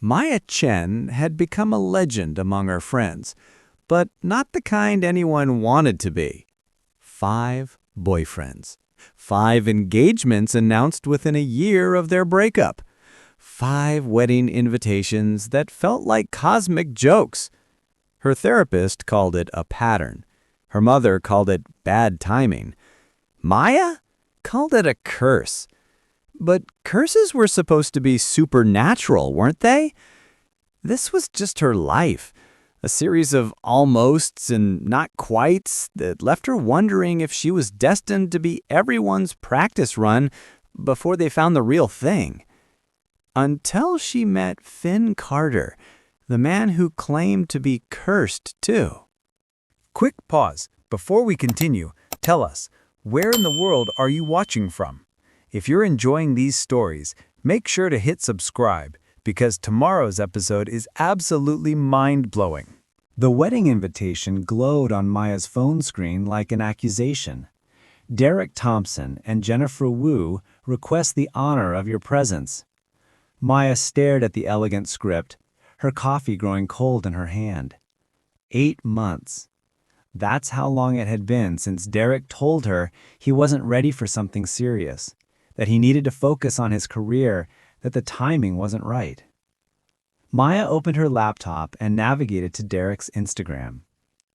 Maya Chen had become a legend among her friends, but not the kind anyone wanted to be. 5 boyfriends. 5 engagements announced within a year of their breakup. 5 wedding invitations that felt like cosmic jokes. Her therapist called it a pattern. Her mother called it bad timing. Maya called it a curse. But curses were supposed to be supernatural, weren't they? This was just her life, a series of almosts and not quites that left her wondering if she was destined to be everyone's practice run before they found the real thing. Until she met Finn Carter, the man who claimed to be cursed too. Quick pause. Before we continue, tell us, where in the world are you watching from? If you're enjoying these stories, make sure to hit subscribe, because tomorrow's episode is absolutely mind-blowing. The wedding invitation glowed on Maya's phone screen like an accusation. Derek Thompson and Jennifer Wu request the honor of your presence. Maya stared at the elegant script, her coffee growing cold in her hand. 8 months. That's how long it had been since Derek told her he wasn't ready for something serious, that he needed to focus on his career, that the timing wasn't right. Maya opened her laptop and navigated to Derek's Instagram.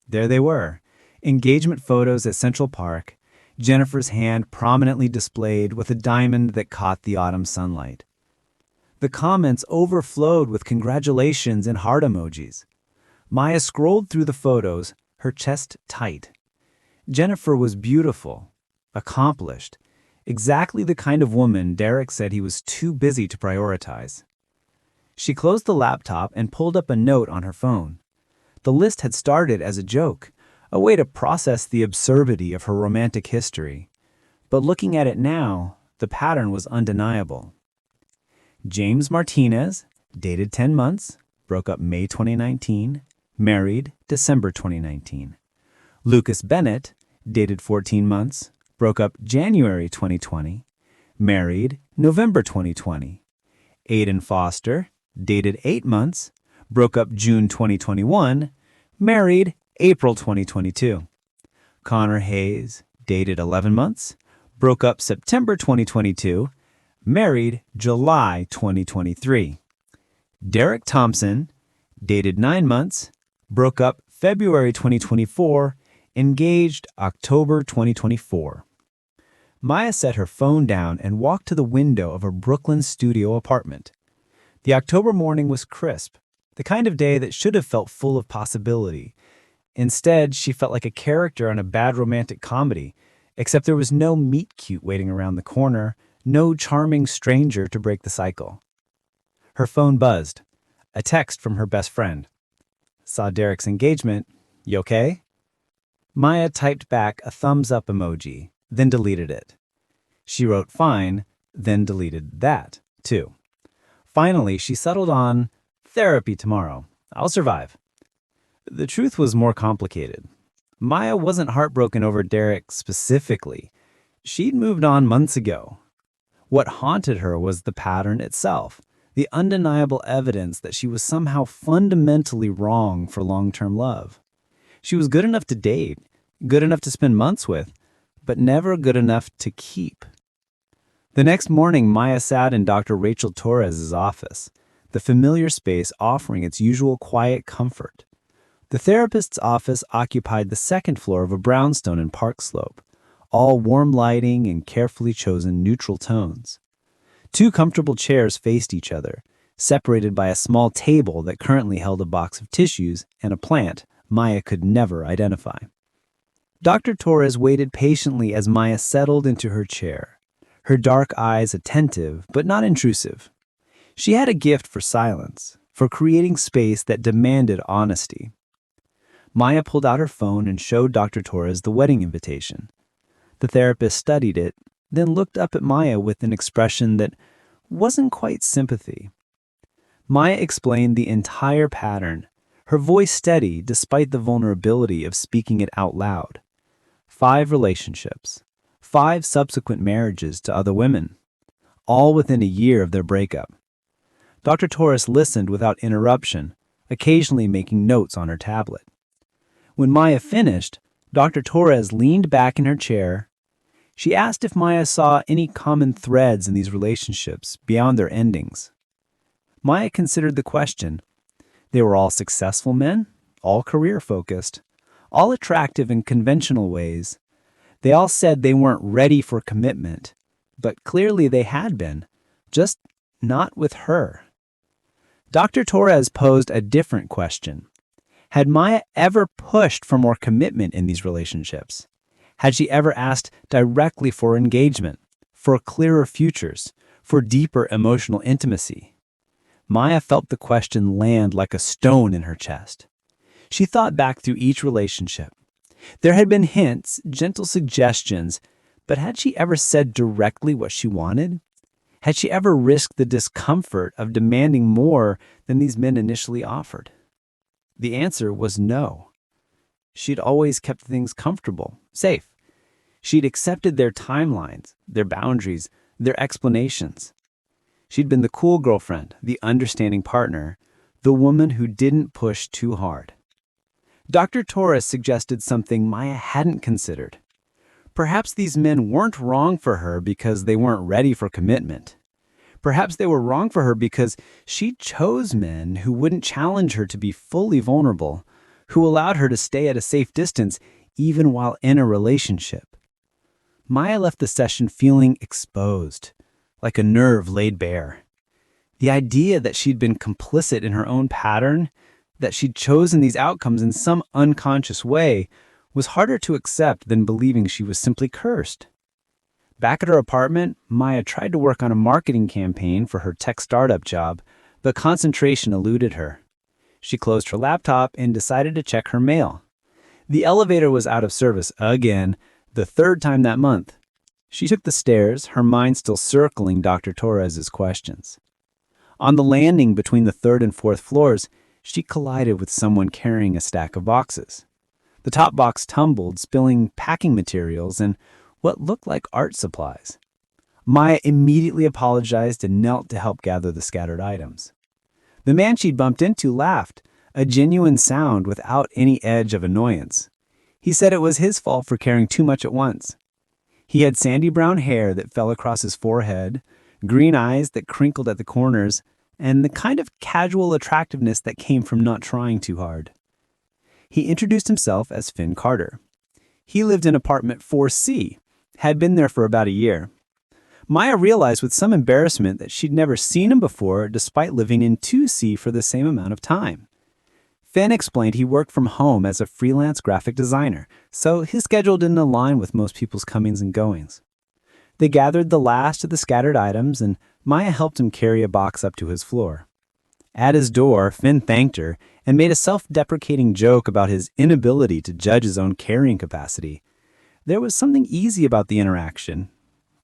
There they were, engagement photos at Central Park, Jennifer's hand prominently displayed with a diamond that caught the autumn sunlight. The comments overflowed with congratulations and heart emojis. Maya scrolled through the photos, her chest tight. Jennifer was beautiful, accomplished, exactly the kind of woman Derek said he was too busy to prioritize. She closed the laptop and pulled up a note on her phone. The list had started as a joke, a way to process the absurdity of her romantic history. But looking at it now, the pattern was undeniable. James Martinez, dated 10 months, broke up May 2019, married December 2019. Lucas Bennett, dated 14 months, broke up January 2020, married November 2020. Aiden Foster, dated 8 months, broke up June 2021, married April 2022. Connor Hayes, dated 11 months, broke up September 2022, married July 2023. Derek Thompson, dated 9 months, broke up February 2024, engaged October 2024. Maya set her phone down and walked to the window of her Brooklyn studio apartment. The October morning was crisp, the kind of day that should have felt full of possibility. Instead, she felt like a character on a bad romantic comedy, except there was no meet-cute waiting around the corner, no charming stranger to break the cycle. Her phone buzzed. A text from her best friend. Saw Derek's engagement. You okay? Maya typed back a thumbs-up emoji, then deleted it. She wrote fine, then deleted that, too. Finally, she settled on therapy tomorrow. I'll survive. The truth was more complicated. Maya wasn't heartbroken over Derek specifically. She'd moved on months ago. What haunted her was the pattern itself, the undeniable evidence that she was somehow fundamentally wrong for long-term love. She was good enough to date, good enough to spend months with, but never good enough to keep. The next morning, Maya sat in Dr. Rachel Torres's office, the familiar space offering its usual quiet comfort. The therapist's office occupied the second floor of a brownstone in Park Slope, all warm lighting and carefully chosen neutral tones. 2 comfortable chairs faced each other, separated by a small table that currently held a box of tissues and a plant Maya could never identify. Dr. Torres waited patiently as Maya settled into her chair, her dark eyes attentive but not intrusive. She had a gift for silence, for creating space that demanded honesty. Maya pulled out her phone and showed Dr. Torres the wedding invitation. The therapist studied it, then looked up at Maya with an expression that wasn't quite sympathy. Maya explained the entire pattern, her voice steady despite the vulnerability of speaking it out loud. 5 relationships, 5 subsequent marriages to other women, all within a year of their breakup. Dr. Torres listened without interruption, occasionally making notes on her tablet. When Maya finished, Dr. Torres leaned back in her chair. She asked if Maya saw any common threads in these relationships beyond their endings. Maya considered the question. They were all successful men, all career-focused, all attractive in conventional ways. They all said they weren't ready for commitment, but clearly they had been, just not with her. Dr. Torres posed a different question. Had Maya ever pushed for more commitment in these relationships? Had she ever asked directly for engagement, for clearer futures, for deeper emotional intimacy? Maya felt the question land like a stone in her chest. She thought back through each relationship. There had been hints, gentle suggestions, but had she ever said directly what she wanted? Had she ever risked the discomfort of demanding more than these men initially offered? The answer was no. She'd always kept things comfortable, safe. She'd accepted their timelines, their boundaries, their explanations. She'd been the cool girlfriend, the understanding partner, the woman who didn't push too hard. Dr. Torres suggested something Maya hadn't considered. Perhaps these men weren't wrong for her because they weren't ready for commitment. Perhaps they were wrong for her because she chose men who wouldn't challenge her to be fully vulnerable, who allowed her to stay at a safe distance even while in a relationship. Maya left the session feeling exposed, like a nerve laid bare. The idea that she'd been complicit in her own pattern, that she'd chosen these outcomes in some unconscious way, was harder to accept than believing she was simply cursed. Back at her apartment, Maya tried to work on a marketing campaign for her tech startup job, but concentration eluded her. She closed her laptop and decided to check her mail. The elevator was out of service again, the third time that month. She took the stairs, her mind still circling Dr. Torres's questions. On the landing between the third and fourth floors, she collided with someone carrying a stack of boxes. The top box tumbled, spilling packing materials and what looked like art supplies. Maya immediately apologized and knelt to help gather the scattered items. The man she'd bumped into laughed, a genuine sound without any edge of annoyance. He said it was his fault for carrying too much at once. He had sandy brown hair that fell across his forehead, green eyes that crinkled at the corners, and the kind of casual attractiveness that came from not trying too hard. He introduced himself as Finn Carter. He lived in apartment 4C, had been there for about a year. Maya realized with some embarrassment that she'd never seen him before despite living in 2C for the same amount of time. Finn explained he worked from home as a freelance graphic designer, so his schedule didn't align with most people's comings and goings. They gathered the last of the scattered items, and Maya helped him carry a box up to his floor. At his door, Finn thanked her and made a self-deprecating joke about his inability to judge his own carrying capacity. There was something easy about the interaction,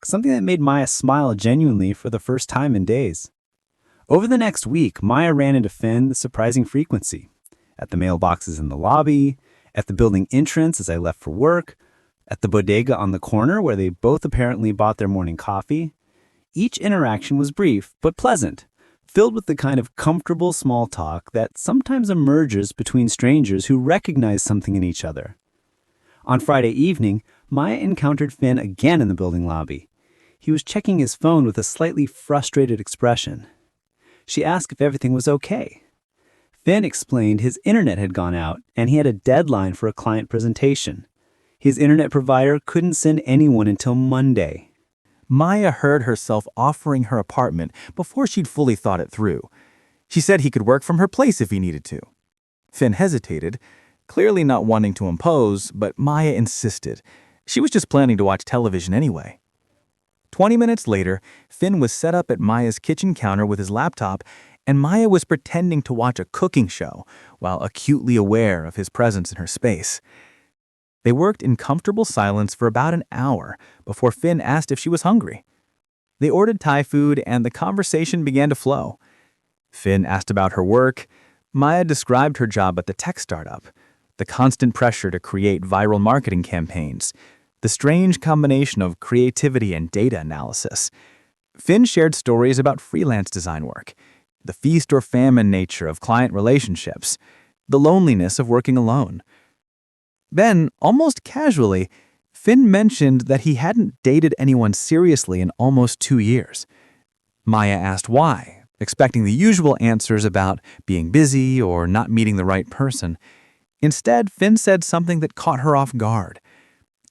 something that made Maya smile genuinely for the first time in days. Over the next week, Maya ran into Finn with surprising frequency. At the mailboxes in the lobby, at the building entrance as I left for work, at the bodega on the corner where they both apparently bought their morning coffee. Each interaction was brief but pleasant, filled with the kind of comfortable small talk that sometimes emerges between strangers who recognize something in each other. On Friday evening, Maya encountered Finn again in the building lobby. He was checking his phone with a slightly frustrated expression. She asked if everything was okay. Finn explained his internet had gone out and he had a deadline for a client presentation. His internet provider couldn't send anyone until Monday. Maya heard herself offering her apartment before she'd fully thought it through. She said he could work from her place if he needed to. Finn hesitated, clearly not wanting to impose, but Maya insisted. She was just planning to watch television anyway. 20 minutes later, Finn was set up at Maya's kitchen counter with his laptop, and Maya was pretending to watch a cooking show while acutely aware of his presence in her space. They worked in comfortable silence for about an hour before Finn asked if she was hungry. They ordered Thai food and the conversation began to flow. Finn asked about her work. Maya described her job at the tech startup, the constant pressure to create viral marketing campaigns, the strange combination of creativity and data analysis. Finn shared stories about freelance design work. the feast or famine nature of client relationships, the loneliness of working alone. Then, almost casually, Finn mentioned that he hadn't dated anyone seriously in almost 2 years. Maya asked why, expecting the usual answers about being busy or not meeting the right person. Instead, Finn said something that caught her off guard.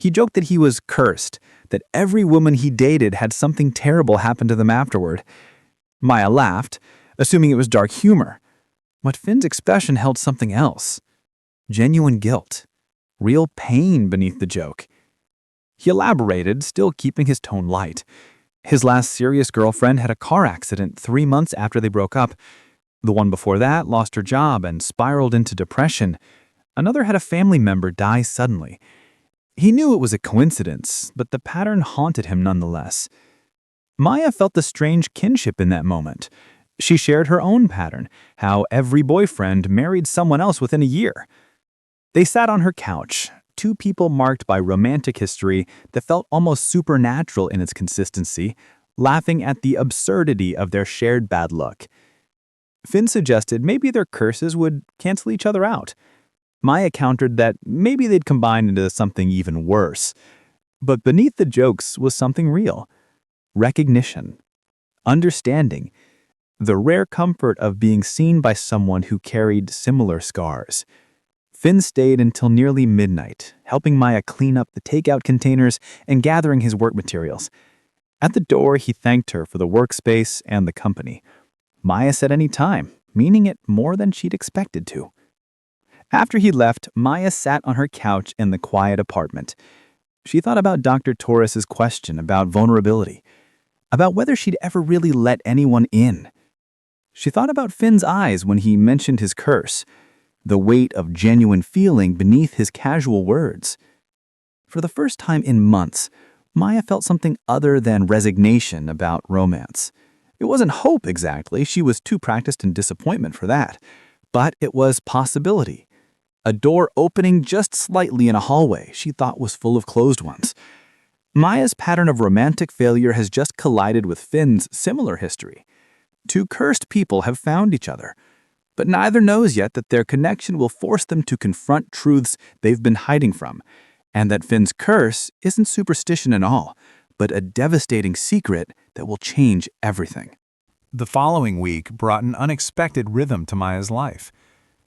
He joked that he was cursed, that every woman he dated had something terrible happen to them afterward. Maya laughed, assuming it was dark humor. But Finn's expression held something else. Genuine guilt. Real pain beneath the joke. He elaborated, still keeping his tone light. His last serious girlfriend had a car accident 3 months after they broke up. The one before that lost her job and spiraled into depression. Another had a family member die suddenly. He knew it was a coincidence, but the pattern haunted him nonetheless. Maya felt the strange kinship in that moment. She shared her own pattern, how every boyfriend married someone else within a year. They sat on her couch, two people marked by romantic history that felt almost supernatural in its consistency, laughing at the absurdity of their shared bad luck. Finn suggested maybe their curses would cancel each other out. Maya countered that maybe they'd combine into something even worse. But beneath the jokes was something real. Recognition. Understanding. The rare comfort of being seen by someone who carried similar scars. Finn stayed until nearly midnight, helping Maya clean up the takeout containers and gathering his work materials. At the door, he thanked her for the workspace and the company. Maya said any time, meaning it more than she'd expected to. After he left, Maya sat on her couch in the quiet apartment. She thought about Dr. Torres's question about vulnerability, about whether she'd ever really let anyone in. She thought about Finn's eyes when he mentioned his curse, the weight of genuine feeling beneath his casual words. For the first time in months, Maya felt something other than resignation about romance. It wasn't hope exactly, she was too practiced in disappointment for that, but it was possibility. A door opening just slightly in a hallway she thought was full of closed ones. Maya's pattern of romantic failure has just collided with Finn's similar history. Two cursed people have found each other, but neither knows yet that their connection will force them to confront truths they've been hiding from, and that Finn's curse isn't superstition at all, but a devastating secret that will change everything. The following week brought an unexpected rhythm to Maya's life.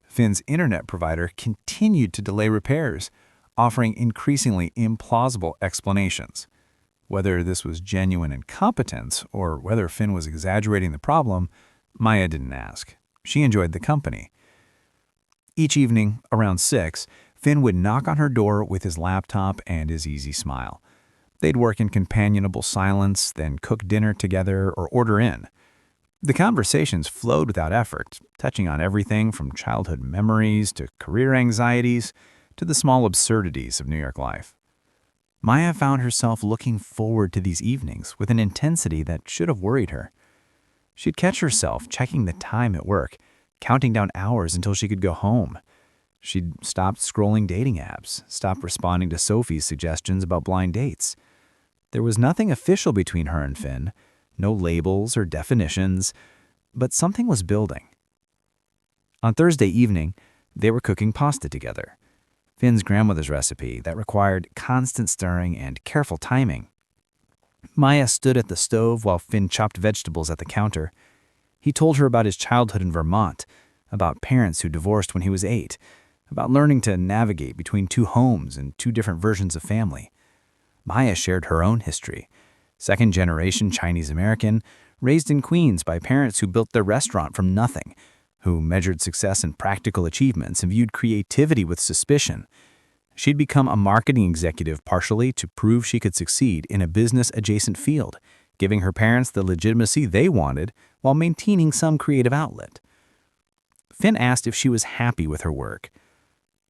Finn's internet provider continued to delay repairs, offering increasingly implausible explanations. Whether this was genuine incompetence or whether Finn was exaggerating the problem, Maya didn't ask. She enjoyed the company. Each evening, around 6, Finn would knock on her door with his laptop and his easy smile. They'd work in companionable silence, then cook dinner together or order in. The conversations flowed without effort, touching on everything from childhood memories to career anxieties to the small absurdities of New York life. Maya found herself looking forward to these evenings with an intensity that should have worried her. She'd catch herself checking the time at work, counting down hours until she could go home. She'd stopped scrolling dating apps, stopped responding to Sophie's suggestions about blind dates. There was nothing official between her and Finn, no labels or definitions, but something was building. On Thursday evening, they were cooking pasta together. Finn's grandmother's recipe that required constant stirring and careful timing. Maya stood at the stove while Finn chopped vegetables at the counter. He told her about his childhood in Vermont, about parents who divorced when he was 8, about learning to navigate between 2 homes and 2 different versions of family. Maya shared her own history. Second-generation Chinese-American, raised in Queens by parents who built their restaurant from nothing, who measured success in practical achievements and viewed creativity with suspicion. She'd become a marketing executive partially to prove she could succeed in a business-adjacent field, giving her parents the legitimacy they wanted while maintaining some creative outlet. Finn asked if she was happy with her work.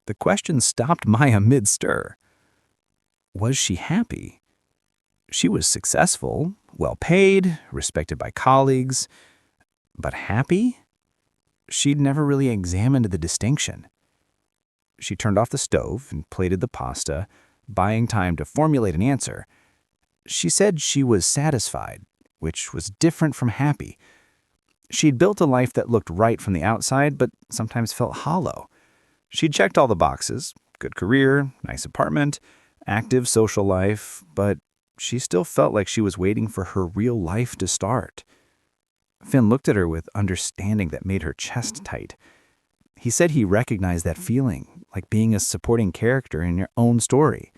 The question stopped Maya mid-stir. Was she happy? She was successful, well-paid, respected by colleagues, but happy? She'd never really examined the distinction. She turned off the stove and plated the pasta, buying time to formulate an answer. She said she was satisfied, which was different from happy. She'd built a life that looked right from the outside, but sometimes felt hollow. She'd checked all the boxes: good career, nice apartment, active social life, but she still felt like she was waiting for her real life to start. Finn looked at her with understanding that made her chest tight. He said he recognized that feeling, like being a supporting character in your own story.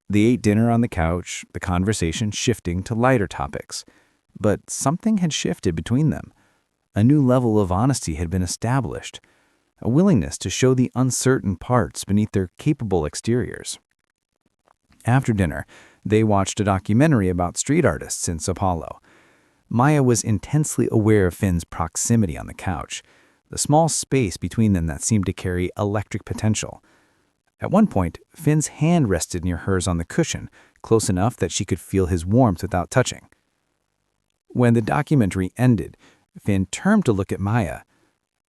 They ate dinner on the couch, the conversation shifting to lighter topics. But something had shifted between them. A new level of honesty had been established, a willingness to show the uncertain parts beneath their capable exteriors. After dinner, they watched a documentary about street artists in Sao Paulo. Maya was intensely aware of Finn's proximity on the couch, the small space between them that seemed to carry electric potential. At one point, Finn's hand rested near hers on the cushion, close enough that she could feel his warmth without touching. When the documentary ended, Finn turned to look at Maya.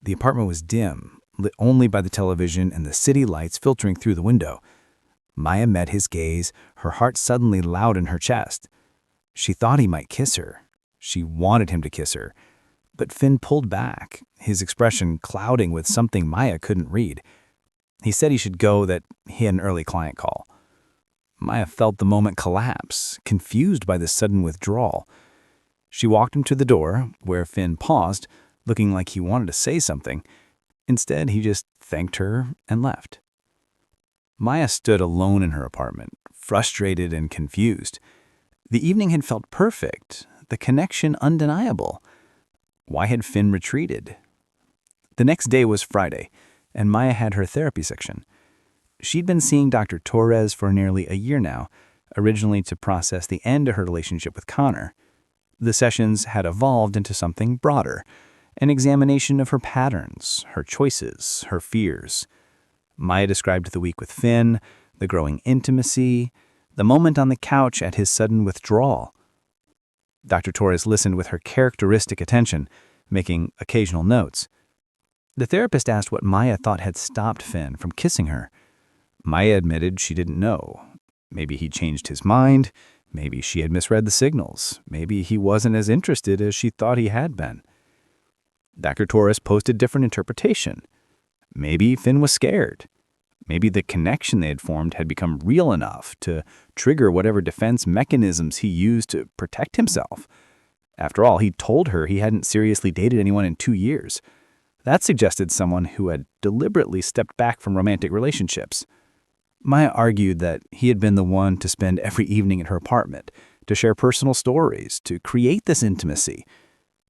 The apartment was dim, lit only by the television and the city lights filtering through the window. Maya met his gaze, her heart suddenly loud in her chest. She thought he might kiss her. She wanted him to kiss her. But Finn pulled back, his expression clouding with something Maya couldn't read. He said he should go, that he had an early client call. Maya felt the moment collapse, confused by this sudden withdrawal. She walked him to the door, where Finn paused, looking like he wanted to say something. Instead, he just thanked her and left. Maya stood alone in her apartment, frustrated and confused. The evening had felt perfect, the connection undeniable. Why had Finn retreated? The next day was Friday, and Maya had her therapy section. She'd been seeing Dr. Torres for nearly a year now, originally to process the end of her relationship with Connor. The sessions had evolved into something broader, an examination of her patterns, her choices, her fears. Maya described the week with Finn, the growing intimacy, the moment on the couch at his sudden withdrawal. Dr. Torres listened with her characteristic attention, making occasional notes. The therapist asked what Maya thought had stopped Finn from kissing her. Maya admitted she didn't know. Maybe he changed his mind. Maybe she had misread the signals. Maybe he wasn't as interested as she thought he had been. Dr. Torres posted different interpretation. Maybe Finn was scared. Maybe the connection they had formed had become real enough to trigger whatever defense mechanisms he used to protect himself. After all, he told her he hadn't seriously dated anyone in 2 years. That suggested someone who had deliberately stepped back from romantic relationships. Maya argued that he had been the one to spend every evening in her apartment, to share personal stories, to create this intimacy.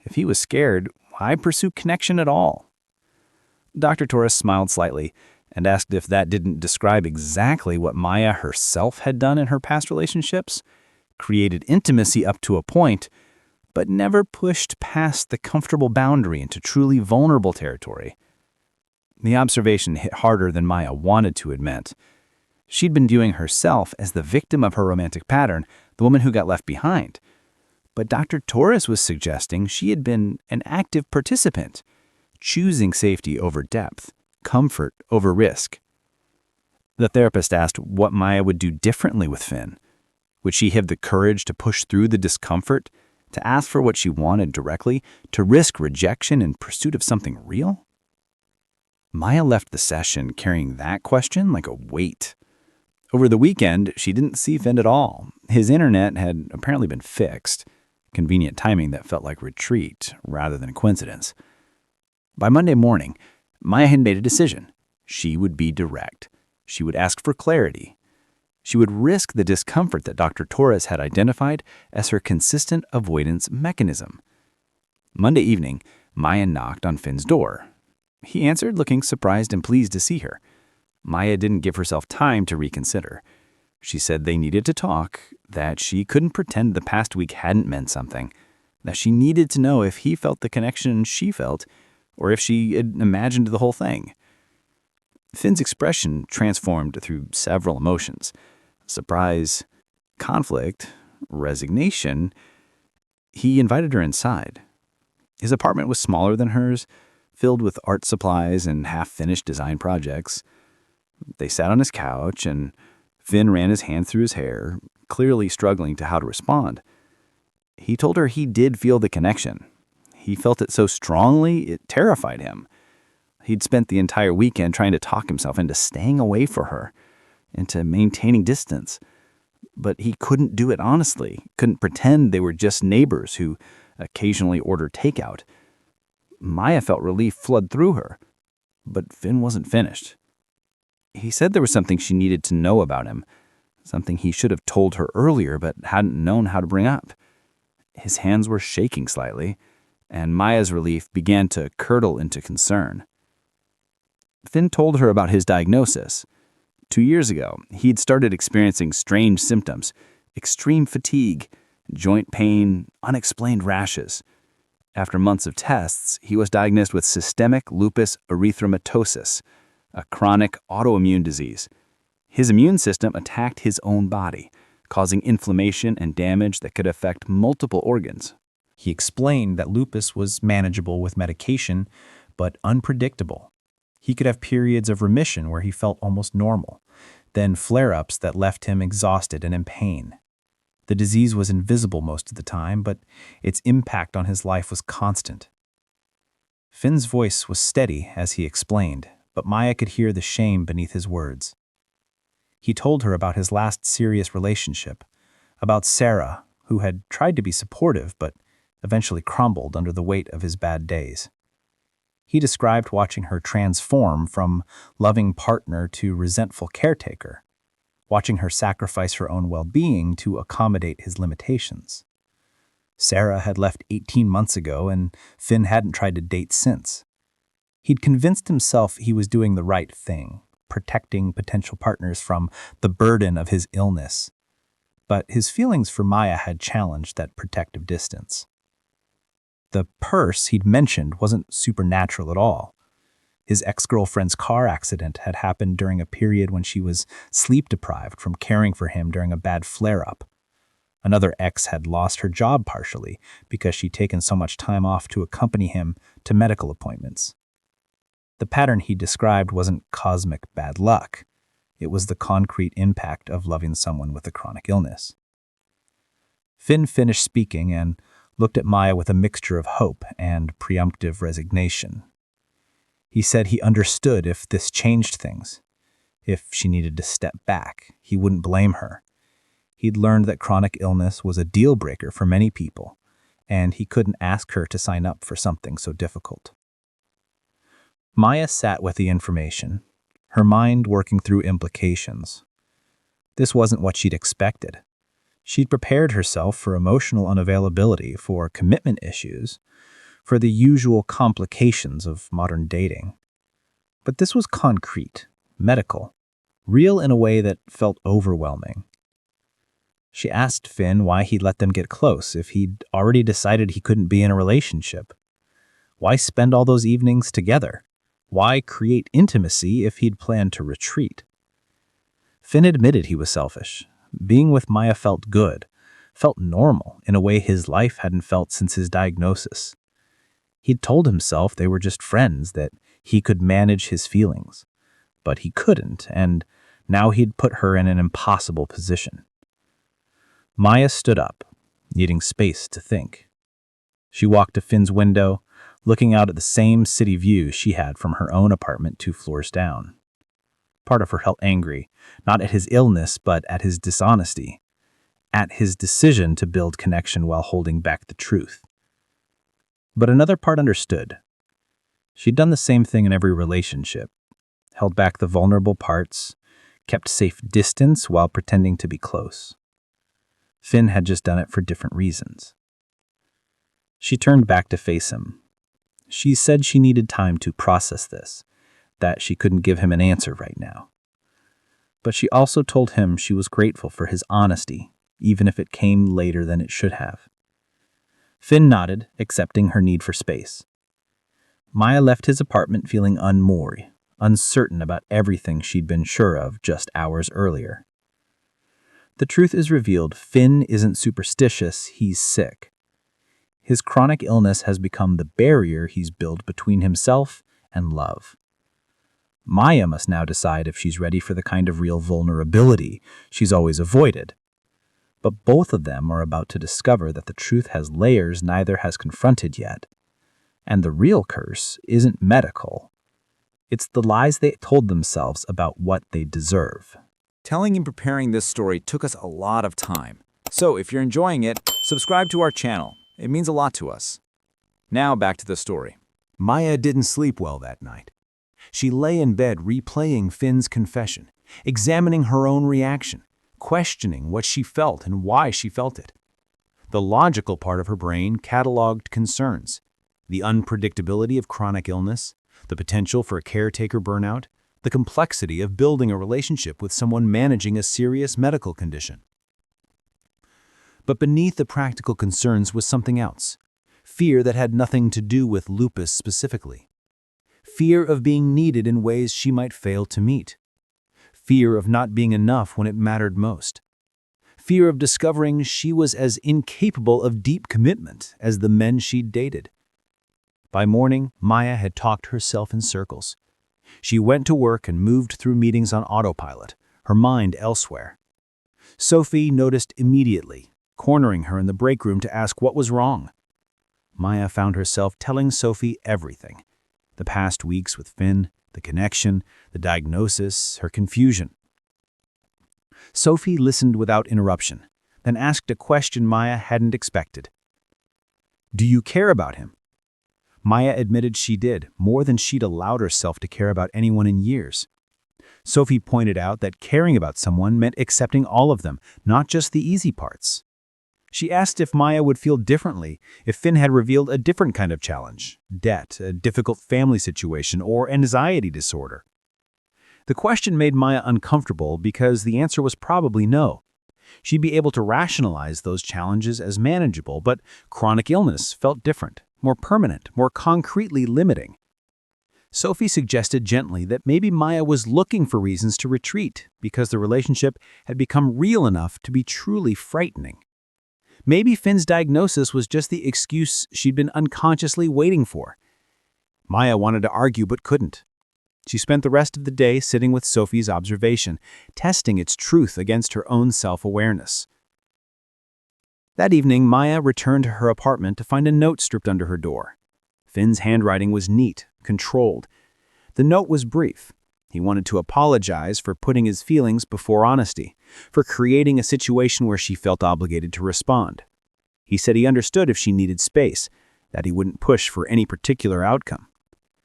If he was scared, why pursue connection at all? Dr. Torres smiled slightly and asked if that didn't describe exactly what Maya herself had done in her past relationships, created intimacy up to a point, but never pushed past the comfortable boundary into truly vulnerable territory. The observation hit harder than Maya wanted to admit. She'd been viewing herself as the victim of her romantic pattern, the woman who got left behind. But Dr. Torres was suggesting she had been an active participant, choosing safety over depth, comfort over risk. The therapist asked what Maya would do differently with Finn. Would she have the courage to push through the discomfort, to ask for what she wanted directly, to risk rejection in pursuit of something real? Maya left the session carrying that question like a weight. Over the weekend, she didn't see Finn at all. His internet had apparently been fixed. Convenient timing that felt like retreat rather than coincidence. By Monday morning, Maya had made a decision. She would be direct. She would ask for clarity. She would risk the discomfort that Dr. Torres had identified as her consistent avoidance mechanism. Monday evening, Maya knocked on Finn's door. He answered, looking surprised and pleased to see her. Maya didn't give herself time to reconsider. She said they needed to talk, that she couldn't pretend the past week hadn't meant something, that she needed to know if he felt the connection she felt, or if she had imagined the whole thing. Finn's expression transformed through several emotions: surprise, conflict, resignation. He invited her inside. His apartment was smaller than hers, filled with art supplies and half-finished design projects. They sat on his couch, and Finn ran his hand through his hair, clearly struggling to how to respond. He told her he did feel the connection. He felt it so strongly, it terrified him. He'd spent the entire weekend trying to talk himself into staying away from her, into maintaining distance. But he couldn't do it honestly, couldn't pretend they were just neighbors who occasionally ordered takeout. Maya felt relief flood through her, but Finn wasn't finished. He said there was something she needed to know about him, something he should have told her earlier but hadn't known how to bring up. His hands were shaking slightly, and Maya's relief began to curdle into concern. Finn told her about his diagnosis. 2 years ago, he'd started experiencing strange symptoms, extreme fatigue, joint pain, unexplained rashes. After months of tests, he was diagnosed with systemic lupus erythematosus, a chronic autoimmune disease. His immune system attacked his own body, causing inflammation and damage that could affect multiple organs. He explained that lupus was manageable with medication, but unpredictable. He could have periods of remission where he felt almost normal, then flare-ups that left him exhausted and in pain. The disease was invisible most of the time, but its impact on his life was constant. Finn's voice was steady as he explained, but Maya could hear the shame beneath his words. He told her about his last serious relationship, about Sarah, who had tried to be supportive but eventually crumbled under the weight of his bad days. He described watching her transform from loving partner to resentful caretaker, watching her sacrifice her own well-being to accommodate his limitations. Sarah had left 18 months ago, and Finn hadn't tried to date since. He'd convinced himself he was doing the right thing, protecting potential partners from the burden of his illness. But his feelings for Maya had challenged that protective distance. The purse he'd mentioned wasn't supernatural at all. His ex-girlfriend's car accident had happened during a period when she was sleep-deprived from caring for him during a bad flare-up. Another ex had lost her job partially because she'd taken so much time off to accompany him to medical appointments. The pattern he described wasn't cosmic bad luck. It was the concrete impact of loving someone with a chronic illness. Finn finished speaking and looked at Maya with a mixture of hope and preemptive resignation. He said he understood if this changed things. If she needed to step back, he wouldn't blame her. He'd learned that chronic illness was a deal breaker for many people, and he couldn't ask her to sign up for something so difficult. Maya sat with the information, her mind working through implications. This wasn't what she'd expected. She'd prepared herself for emotional unavailability, for commitment issues, for the usual complications of modern dating. But this was concrete, medical, real in a way that felt overwhelming. She asked Finn why he'd let them get close if he'd already decided he couldn't be in a relationship. Why spend all those evenings together? Why create intimacy if he'd planned to retreat? Finn admitted he was selfish. Being with Maya felt good, felt normal in a way his life hadn't felt since his diagnosis. He'd told himself they were just friends, that he could manage his feelings. But he couldn't, and now he'd put her in an impossible position. Maya stood up, needing space to think. She walked to Finn's window, looking out at the same city view she had from her own apartment 2 floors down. Part of her felt angry, not at his illness, but at his dishonesty, at his decision to build connection while holding back the truth. But another part understood. She'd done the same thing in every relationship, held back the vulnerable parts, kept safe distance while pretending to be close. Finn had just done it for different reasons. She turned back to face him. She said she needed time to process this, that she couldn't give him an answer right now. But she also told him she was grateful for his honesty, even if it came later than it should have. Finn nodded, accepting her need for space. Maya left his apartment feeling unmoored, uncertain about everything she'd been sure of just hours earlier. The truth is revealed. Finn isn't superstitious, he's sick. His chronic illness has become the barrier he's built between himself and love. Maya must now decide if she's ready for the kind of real vulnerability she's always avoided. But both of them are about to discover that the truth has layers neither has confronted yet. And the real curse isn't medical. It's the lies they told themselves about what they deserve. Telling and preparing this story took us a lot of time. So if you're enjoying it, subscribe to our channel. It means a lot to us. Now back to the story. Maya didn't sleep well that night. She lay in bed replaying Finn's confession, examining her own reaction, questioning what she felt and why she felt it. The logical part of her brain cataloged concerns: the unpredictability of chronic illness, the potential for caretaker burnout, the complexity of building a relationship with someone managing a serious medical condition. But beneath the practical concerns was something else: fear that had nothing to do with lupus specifically. Fear of being needed in ways she might fail to meet. Fear of not being enough when it mattered most. Fear of discovering she was as incapable of deep commitment as the men she'd dated. By morning, Maya had talked herself in circles. She went to work and moved through meetings on autopilot, her mind elsewhere. Sophie noticed immediately, cornering her in the break room to ask what was wrong. Maya found herself telling Sophie everything: the past weeks with Finn, the connection, the diagnosis, her confusion. Sophie listened without interruption, then asked a question Maya hadn't expected. "Do you care about him?" Maya admitted she did, more than she'd allowed herself to care about anyone in years. Sophie pointed out that caring about someone meant accepting all of them, not just the easy parts. She asked if Maya would feel differently if Finn had revealed a different kind of challenge: debt, a difficult family situation, or anxiety disorder. The question made Maya uncomfortable because the answer was probably no. She'd be able to rationalize those challenges as manageable, but chronic illness felt different, more permanent, more concretely limiting. Sophie suggested gently that maybe Maya was looking for reasons to retreat because the relationship had become real enough to be truly frightening. Maybe Finn's diagnosis was just the excuse she'd been unconsciously waiting for. Maya wanted to argue but couldn't. She spent the rest of the day sitting with Sophie's observation, testing its truth against her own self-awareness. That evening, Maya returned to her apartment to find a note stripped under her door. Finn's handwriting was neat, controlled. The note was brief. He wanted to apologize for putting his feelings before honesty, for creating a situation where she felt obligated to respond. He said he understood if she needed space, that he wouldn't push for any particular outcome.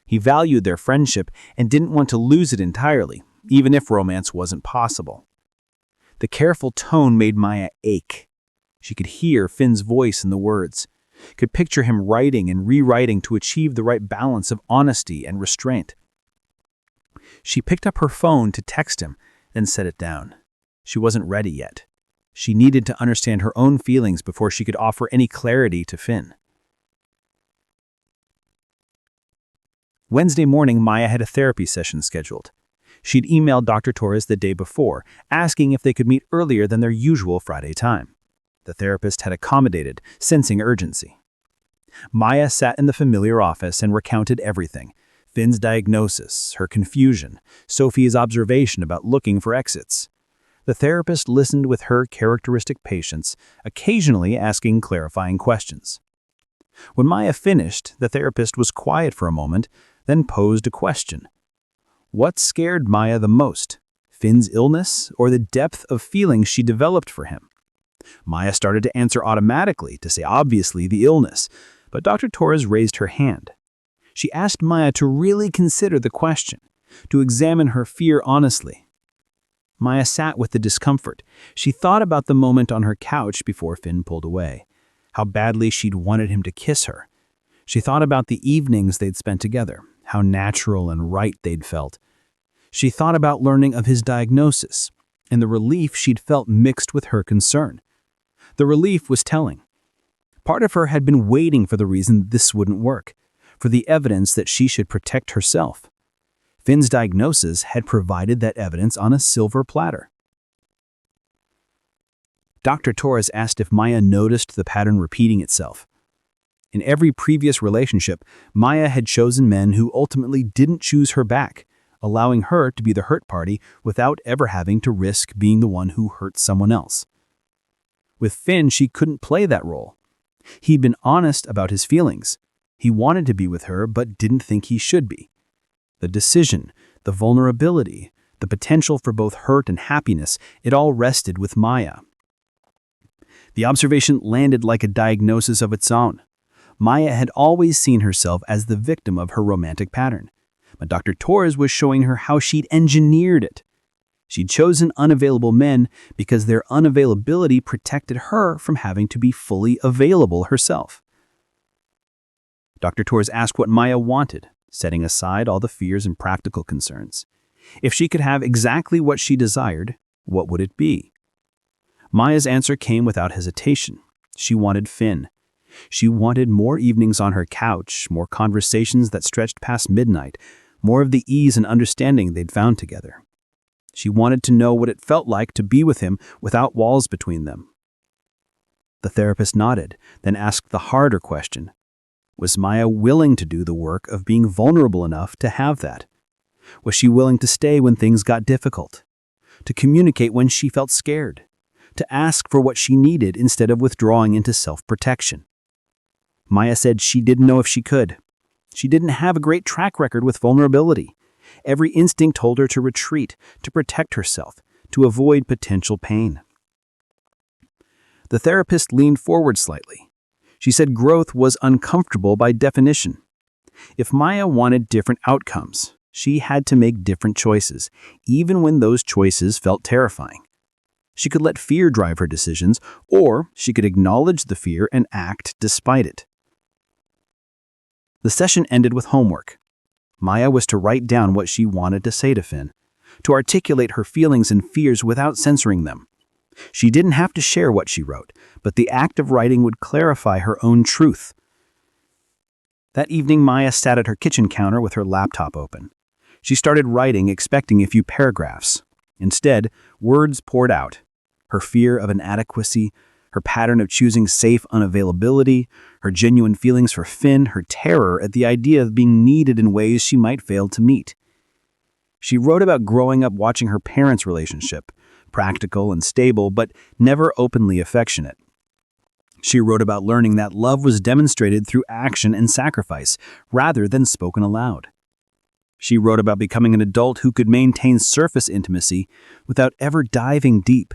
He valued their friendship and didn't want to lose it entirely, even if romance wasn't possible. The careful tone made Maya ache. She could hear Finn's voice in the words, could picture him writing and rewriting to achieve the right balance of honesty and restraint. She picked up her phone to text him, then set it down. She wasn't ready yet. She needed to understand her own feelings before she could offer any clarity to Finn. Wednesday morning, Maya had a therapy session scheduled. She'd emailed Dr. Torres the day before, asking if they could meet earlier than their usual Friday time. The therapist had accommodated, sensing urgency. Maya sat in the familiar office and recounted everything: Finn's diagnosis, her confusion, Sophie's observation about looking for exits. The therapist listened with her characteristic patience, occasionally asking clarifying questions. When Maya finished, the therapist was quiet for a moment, then posed a question. What scared Maya the most? Finn's illness or the depth of feelings she developed for him? Maya started to answer automatically, to say obviously the illness, but Dr. Torres raised her hand. She asked Maya to really consider the question, to examine her fear honestly. Maya sat with the discomfort. She thought about the moment on her couch before Finn pulled away, how badly she'd wanted him to kiss her. She thought about the evenings they'd spent together, how natural and right they'd felt. She thought about learning of his diagnosis, and the relief she'd felt mixed with her concern. The relief was telling. Part of her had been waiting for the reason this wouldn't work, for the evidence that she should protect herself. Finn's diagnosis had provided that evidence on a silver platter. Dr. Torres asked if Maya noticed the pattern repeating itself. In every previous relationship, Maya had chosen men who ultimately didn't choose her back, allowing her to be the hurt party without ever having to risk being the one who hurt someone else. With Finn, she couldn't play that role. He'd been honest about his feelings. He wanted to be with her but didn't think he should be. The decision, the vulnerability, the potential for both hurt and happiness, it all rested with Maya. The observation landed like a diagnosis of its own. Maya had always seen herself as the victim of her romantic pattern, but Dr. Torres was showing her how she'd engineered it. She'd chosen unavailable men because their unavailability protected her from having to be fully available herself. Dr. Torres asked what Maya wanted, setting aside all the fears and practical concerns. If she could have exactly what she desired, what would it be? Maya's answer came without hesitation. She wanted Finn. She wanted more evenings on her couch, more conversations that stretched past midnight, more of the ease and understanding they'd found together. She wanted to know what it felt like to be with him without walls between them. The therapist nodded, then asked the harder question. Was Maya willing to do the work of being vulnerable enough to have that? Was she willing to stay when things got difficult? To communicate when she felt scared? To ask for what she needed instead of withdrawing into self-protection? Maya said she didn't know if she could. She didn't have a great track record with vulnerability. Every instinct told her to retreat, to protect herself, to avoid potential pain. The therapist leaned forward slightly. She said growth was uncomfortable by definition. If Maya wanted different outcomes, she had to make different choices, even when those choices felt terrifying. She could let fear drive her decisions, or she could acknowledge the fear and act despite it. The session ended with homework. Maya was to write down what she wanted to say to Finn, to articulate her feelings and fears without censoring them. She didn't have to share what she wrote, but the act of writing would clarify her own truth. That evening, Maya sat at her kitchen counter with her laptop open. She started writing, expecting a few paragraphs. Instead, words poured out. Her fear of inadequacy, her pattern of choosing safe unavailability, her genuine feelings for Finn, her terror at the idea of being needed in ways she might fail to meet. She wrote about growing up watching her parents' relationship, practical and stable, but never openly affectionate. She wrote about learning that love was demonstrated through action and sacrifice, rather than spoken aloud. She wrote about becoming an adult who could maintain surface intimacy without ever diving deep.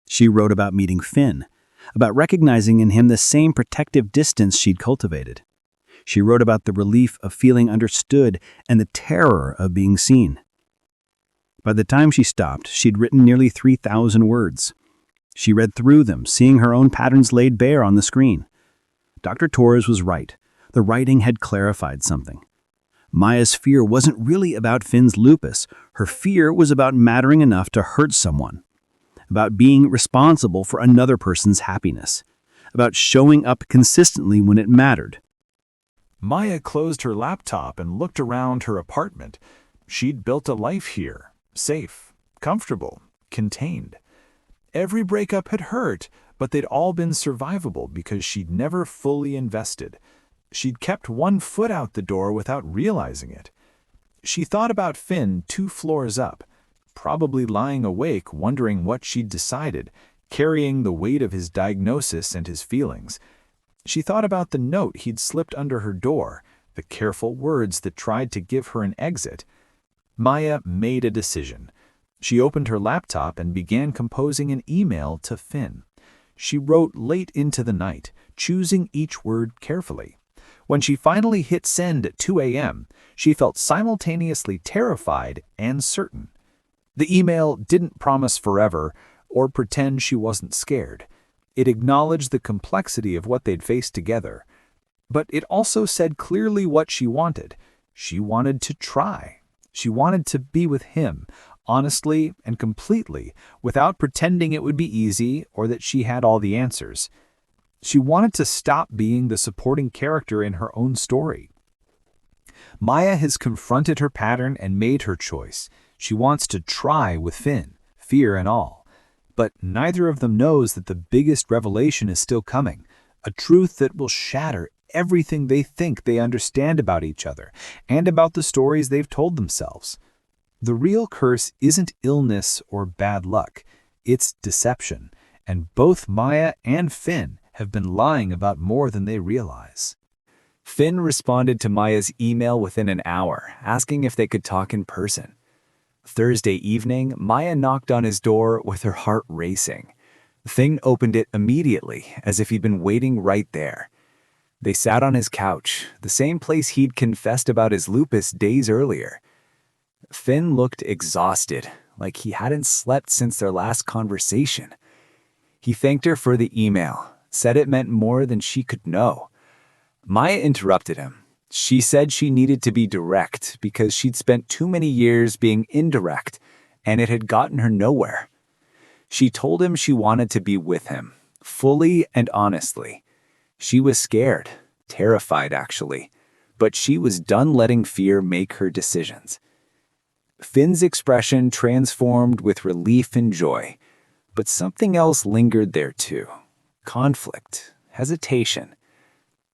She wrote about meeting Finn, about recognizing in him the same protective distance she'd cultivated. She wrote about the relief of feeling understood and the terror of being seen. By the time she stopped, she'd written nearly 3,000 words. She read through them, seeing her own patterns laid bare on the screen. Dr. Torres was right. The writing had clarified something. Maya's fear wasn't really about Finn's lupus. Her fear was about mattering enough to hurt someone, about being responsible for another person's happiness, about showing up consistently when it mattered. Maya closed her laptop and looked around her apartment. She'd built a life here, safe, comfortable, contained. Every breakup had hurt, but they'd all been survivable because she'd never fully invested. She'd kept one foot out the door without realizing it. She thought about Finn 2 floors up, probably lying awake wondering what she'd decided, carrying the weight of his diagnosis and his feelings. She thought about the note he'd slipped under her door, the careful words that tried to give her an exit. Maya made a decision. She opened her laptop and began composing an email to Finn. She wrote late into the night, choosing each word carefully. When she finally hit send at 2 a.m., she felt simultaneously terrified and certain. The email didn't promise forever or pretend she wasn't scared. It acknowledged the complexity of what they'd faced together. But it also said clearly what she wanted. She wanted to try. She wanted to be with him, honestly and completely, without pretending it would be easy or that she had all the answers. She wanted to stop being the supporting character in her own story. Maya has confronted her pattern and made her choice. She wants to try with Finn, fear and all. But neither of them knows that the biggest revelation is still coming, a truth that will shatter everything they think they understand about each other and about the stories they've told themselves. The real curse isn't illness or bad luck, it's deception, and both Maya and Finn have been lying about more than they realize. Finn responded to Maya's email within an hour, asking if they could talk in person. Thursday evening, Maya knocked on his door with her heart racing. Finn opened it immediately, as if he'd been waiting right there. They sat on his couch, the same place he'd confessed about his lupus days earlier. Finn looked exhausted, like he hadn't slept since their last conversation. He thanked her for the email, said it meant more than she could know. Maya interrupted him. She said she needed to be direct because she'd spent too many years being indirect, and it had gotten her nowhere. She told him she wanted to be with him, fully and honestly. She was scared, terrified actually, but she was done letting fear make her decisions. Finn's expression transformed with relief and joy, but something else lingered there too. Conflict, hesitation.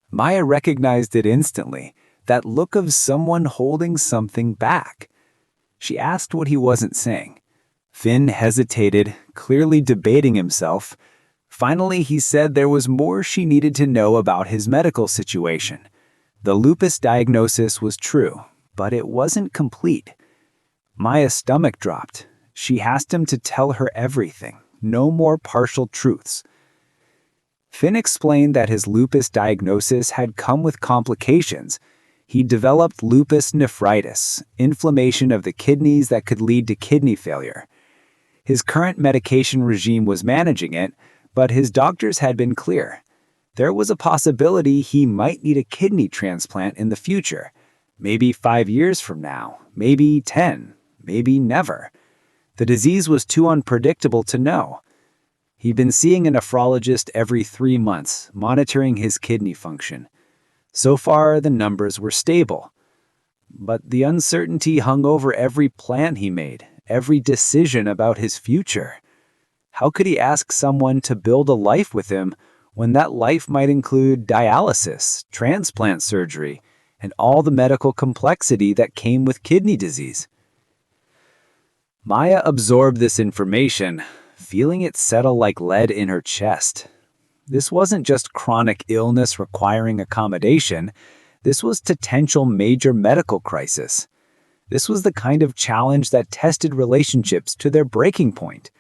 Maya recognized it instantly, that look of someone holding something back. She asked what he wasn't saying. Finn hesitated, clearly debating himself. Finally, he said there was more she needed to know about his medical situation. The lupus diagnosis was true, but it wasn't complete. Maya's stomach dropped. She asked him to tell her everything, no more partial truths. Finn explained that his lupus diagnosis had come with complications. He developed lupus nephritis, inflammation of the kidneys that could lead to kidney failure. His current medication regime was managing it, but his doctors had been clear. There was a possibility he might need a kidney transplant in the future. Maybe 5 years from now, maybe 10, maybe never. The disease was too unpredictable to know. He'd been seeing a nephrologist every 3 months, monitoring his kidney function. So far, the numbers were stable. But the uncertainty hung over every plan he made, every decision about his future. How could he ask someone to build a life with him when that life might include dialysis, transplant surgery, and all the medical complexity that came with kidney disease? Maya absorbed this information, feeling it settle like lead in her chest. This wasn't just chronic illness requiring accommodation. This was potential major medical crisis. This was the kind of challenge that tested relationships to their breaking point.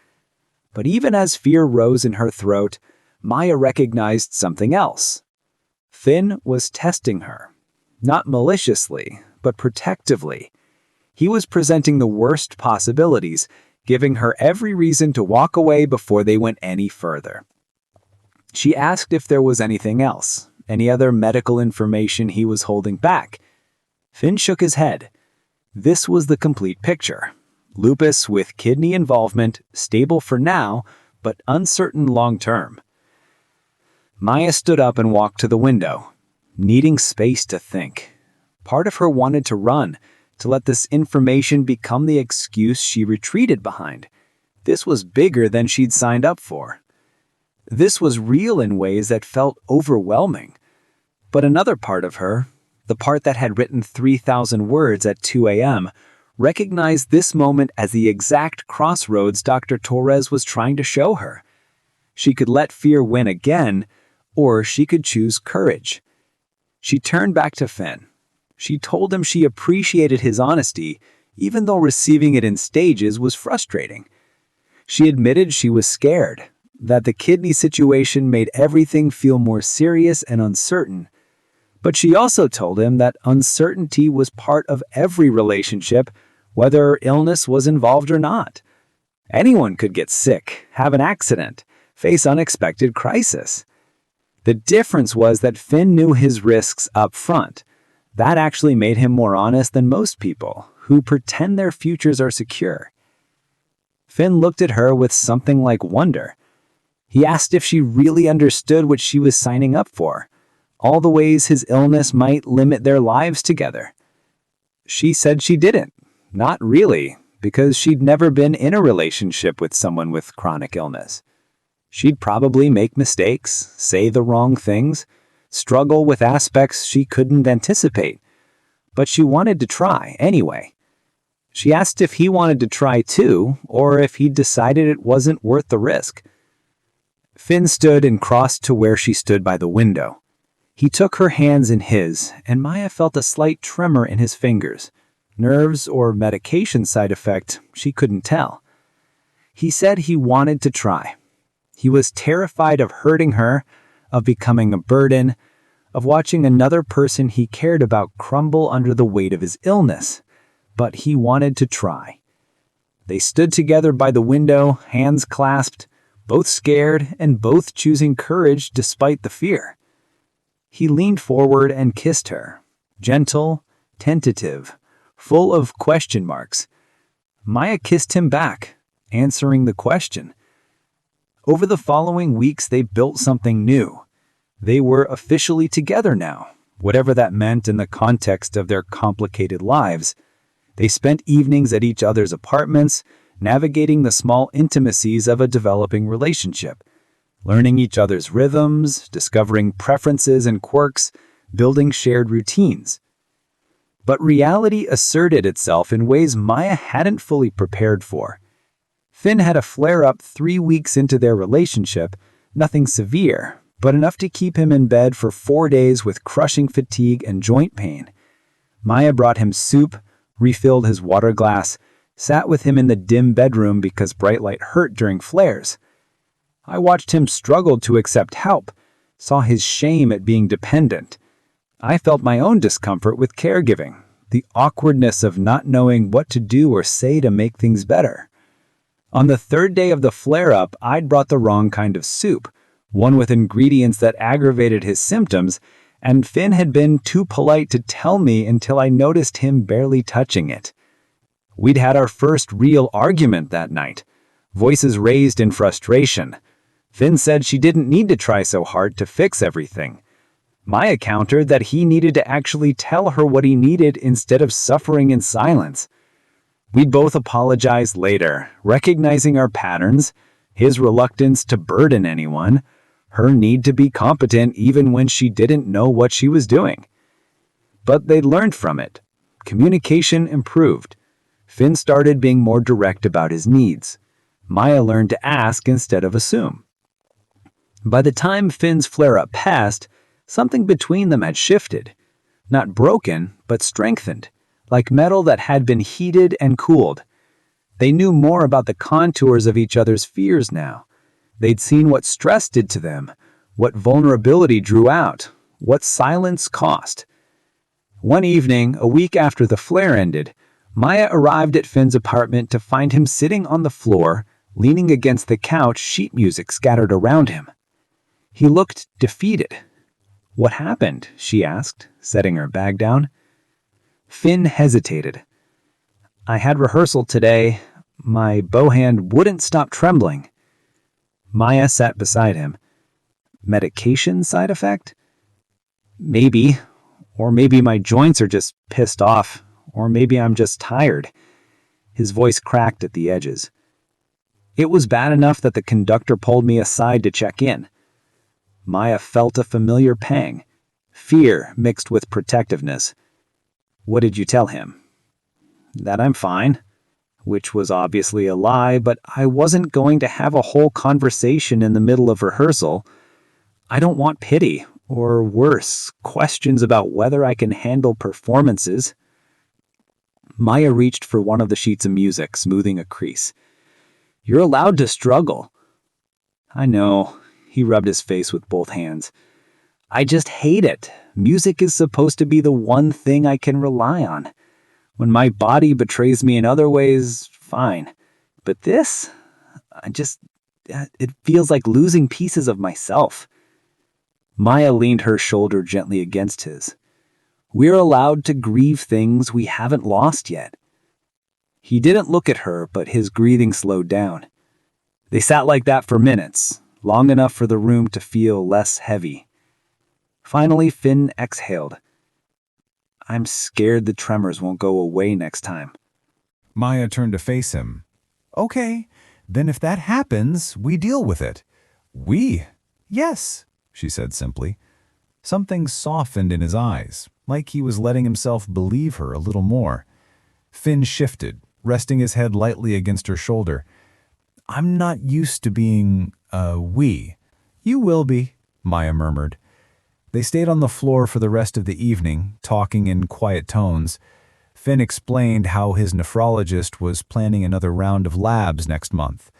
But even as fear rose in her throat, Maya recognized something else. Finn was testing her. Not maliciously, but protectively. He was presenting the worst possibilities, giving her every reason to walk away before they went any further. She asked if there was anything else, any other medical information he was holding back. Finn shook his head. This was the complete picture. Lupus with kidney involvement, stable for now, but uncertain long term. Maya stood up and walked to the window, needing space to think. Part of her wanted to run, to let this information become the excuse she retreated behind. This was bigger than she'd signed up for. This was real in ways that felt overwhelming. But another part of her, the part that had written 3,000 words at 2 a.m., recognized this moment as the exact crossroads Dr. Torres was trying to show her. She could let fear win again, or she could choose courage. She turned back to Finn. She told him she appreciated his honesty, even though receiving it in stages was frustrating. She admitted she was scared, that the kidney situation made everything feel more serious and uncertain. But she also told him that uncertainty was part of every relationship, whether illness was involved or not. Anyone could get sick, have an accident, face unexpected crisis. The difference was that Finn knew his risks up front. That actually made him more honest than most people, who pretend their futures are secure. Finn looked at her with something like wonder. He asked if she really understood what she was signing up for, all the ways his illness might limit their lives together. She said she didn't. Not really, because she'd never been in a relationship with someone with chronic illness. She'd probably make mistakes, say the wrong things, struggle with aspects she couldn't anticipate. But she wanted to try anyway. She asked if he wanted to try too, or if he'd decided it wasn't worth the risk. Finn stood and crossed to where she stood by the window. He took her hands in his, and Maya felt a slight tremor in his fingers. Nerves or medication side effect, she couldn't tell. He said he wanted to try. He was terrified of hurting her, of becoming a burden, of watching another person he cared about crumble under the weight of his illness. But he wanted to try. They stood together by the window, hands clasped, both scared and both choosing courage despite the fear. He leaned forward and kissed her, gentle, tentative, full of question marks. Maya kissed him back, answering the question. Over the following weeks, they built something new. They were officially together now, whatever that meant in the context of their complicated lives. They spent evenings at each other's apartments, navigating the small intimacies of a developing relationship, learning each other's rhythms, discovering preferences and quirks, building shared routines. But reality asserted itself in ways Maya hadn't fully prepared for. Finn had a flare-up 3 weeks into their relationship, nothing severe, but enough to keep him in bed for 4 days with crushing fatigue and joint pain. Maya brought him soup, refilled his water glass, sat with him in the dim bedroom because bright light hurt during flares. I watched him struggle to accept help, saw his shame at being dependent. I felt my own discomfort with caregiving, the awkwardness of not knowing what to do or say to make things better. On the 3rd day of the flare-up, I'd brought the wrong kind of soup, one with ingredients that aggravated his symptoms, and Finn had been too polite to tell me until I noticed him barely touching it. We'd had our first real argument that night, voices raised in frustration. Finn said she didn't need to try so hard to fix everything. Maya countered that he needed to actually tell her what he needed instead of suffering in silence. We'd both apologize later, recognizing our patterns, his reluctance to burden anyone, her need to be competent even when she didn't know what she was doing. But they'd learned from it. Communication improved. Finn started being more direct about his needs. Maya learned to ask instead of assume. By the time Finn's flare-up passed, something between them had shifted. Not broken, but strengthened, like metal that had been heated and cooled. They knew more about the contours of each other's fears now. They'd seen what stress did to them, what vulnerability drew out, what silence cost. One evening, a week after the flare ended, Maya arrived at Finn's apartment to find him sitting on the floor, leaning against the couch, sheet music scattered around him. He looked defeated. "What happened?" she asked, setting her bag down. Finn hesitated. "I had rehearsal today. My bow hand wouldn't stop trembling." Maya sat beside him. "Medication side effect?" "Maybe. Or maybe my joints are just pissed off. Or maybe I'm just tired." His voice cracked at the edges. "It was bad enough that the conductor pulled me aside to check in." Maya felt a familiar pang, fear mixed with protectiveness. "What did you tell him?" "That I'm fine," which was obviously a lie, but I wasn't going to have a whole conversation in the middle of rehearsal. I don't want pity, or worse, questions about whether I can handle performances. Maya reached for one of the sheets of music, smoothing a crease. "You're allowed to struggle." "I know." He rubbed his face with both hands. "I just hate it. Music is supposed to be the one thing I can rely on. When my body betrays me in other ways, fine. But this, it feels like losing pieces of myself." Maya leaned her shoulder gently against his. "We're allowed to grieve things we haven't lost yet." He didn't look at her, but his breathing slowed down. They sat like that for minutes, long enough for the room to feel less heavy. Finally, Finn exhaled. "I'm scared the tremors won't go away next time." Maya turned to face him. "Okay, then if that happens, we deal with it." "We?" "Yes," she said simply. Something softened in his eyes, like he was letting himself believe her a little more. Finn shifted, resting his head lightly against her shoulder. "I'm not used to being, we." "You will be," Maya murmured. They stayed on the floor for the rest of the evening, talking in quiet tones. Finn explained how his nephrologist was planning another round of labs next month.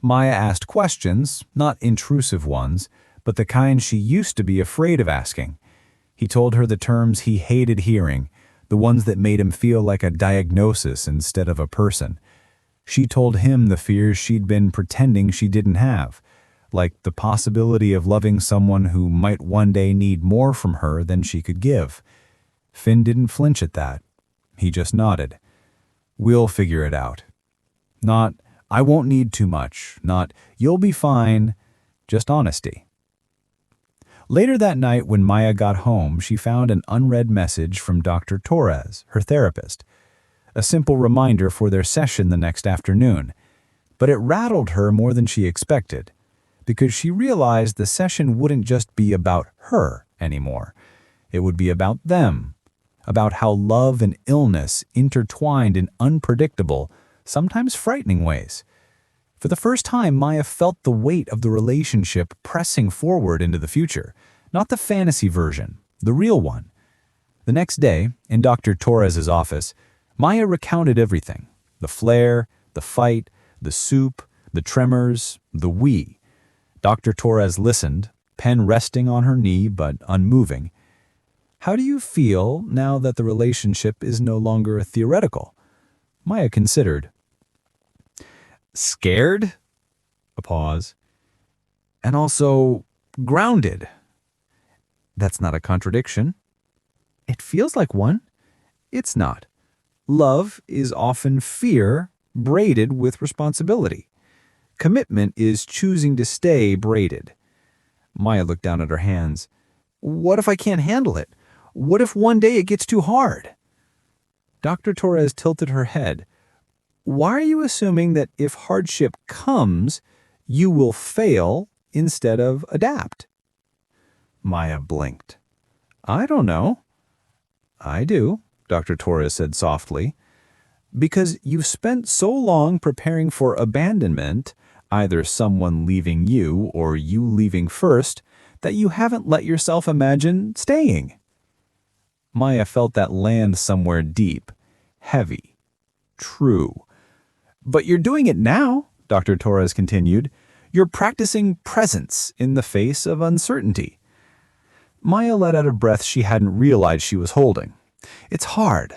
Maya asked questions, not intrusive ones, but the kind she used to be afraid of asking. He told her the terms he hated hearing, the ones that made him feel like a diagnosis instead of a person. She told him the fears she'd been pretending she didn't have, like the possibility of loving someone who might one day need more from her than she could give. Finn didn't flinch at that. He just nodded. "We'll figure it out." Not, "I won't need too much," not, "You'll be fine," just honesty. Later that night, when Maya got home, she found an unread message from Dr. Torres, her therapist. A simple reminder for their session the next afternoon. But it rattled her more than she expected, because she realized the session wouldn't just be about her anymore. It would be about them, about how love and illness intertwined in unpredictable, sometimes frightening ways. For the first time, Maya felt the weight of the relationship pressing forward into the future, not the fantasy version, the real one. The next day, in Dr. Torres's office, Maya recounted everything: the flare, the fight, the soup, the tremors, the we. Dr. Torres listened, pen resting on her knee but unmoving. "How do you feel now that the relationship is no longer theoretical?" Maya considered. "Scared?" A pause. "And also grounded." "That's not a contradiction." "It feels like one." "It's not. Love is often fear braided with responsibility. Commitment is choosing to stay braided." Maya looked down at her hands. "What if I can't handle it? What if one day it gets too hard?" Dr. Torres tilted her head. "Why are you assuming that if hardship comes, you will fail instead of adapt?" Maya blinked. "I don't know." "I do," Dr. Torres said softly. "Because you've spent so long preparing for abandonment, either someone leaving you or you leaving first, that you haven't let yourself imagine staying." Maya felt that land somewhere deep, heavy, true. "But you're doing it now," Dr. Torres continued. "You're practicing presence in the face of uncertainty." Maya let out a breath she hadn't realized she was holding. "It's hard."